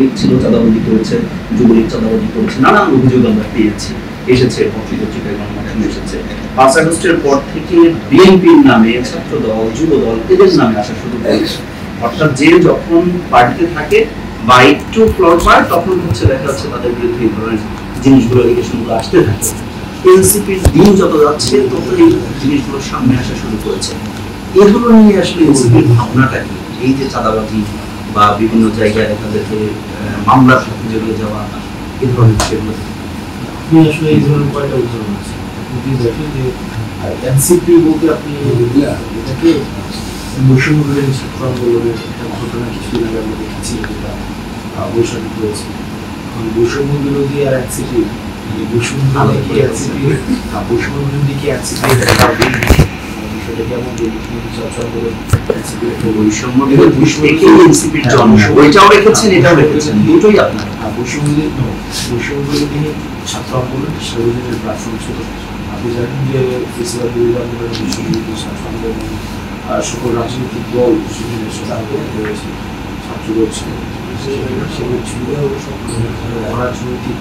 ছিল, চাঁদাবাজি করেছে, যুবলীগ চাঁদাবাজি করেছে, নানান অভিযোগ আমরা পেয়েছি, এসেছে পত্রিকায় গণমাধ্যমে এসেছে। 5 আগস্টের পর থেকে বিএনপির নামে ছাত্র দল, যুব দল এদের নামে আসা শুরু করেছে। অর্থাৎ যে যখন পার্টিতে থাকে বা একটু ফ্লর পায় তখন হচ্ছে দেখা যাচ্ছে তাদের বিরুদ্ধে এই ধরনের জিনিসগুলো এলিগেশনগুলো আসতে থাকে। এনসিপির দিন যত যাচ্ছে তত এই জিনিসগুলো সামনে আসা শুরু করেছে। এগুলো নিয়ে আসলে এনসিপির ভাবনাটা কি? এই যে চাঁদাবাজি বা বিভিন্ন জায়গায় তাদেরকে মামলার সাথে জড়িয়ে যাওয়া, এই ধরনের বিষয়গুলো আপনি আসলে এই ধরনের কয়টা উদাহরণ আছে? আপনি দেখেন যে এনসিপি বলতে আপনি এটাকে বৈষম্য বিরোধী ছাত্র আন্দোলনের একটা ঘটনা কিছুদিন আগে আমরা দেখেছি, যেটা বৈষম্য হয়েছে। বৈষম্য বিরোধী আর এনসিপি, বৈষম্য বিরোধী কি এনসিপি, বৈষম্য বিরোধী কি এনসিপি, বিষয়টা কেমন যে বৈষম্য ছাত্র আন্দোলন এনসিপি একটা বৈষম্য বিরোধী এনসিপির জন্ম, ওইটাও রেখেছেন এটাও রেখেছেন, দুটোই আপনার। বৈষম্য বিরোধী ছাত্র আন্দোলন সর্বজনীন প্ল্যাটফর্ম ছিল। আপনি জানেন যে ফেসিবাদ বিরোধী আন্দোলন, বিশ্ববিদ্যালয় ছাত্র আন্দোলন, সকল রাজনৈতিক দল সেখানে সাথে আন্দোলন করেছে, ছাত্রদল ছিল, সেগুলো ছিল অরাজনৈতিক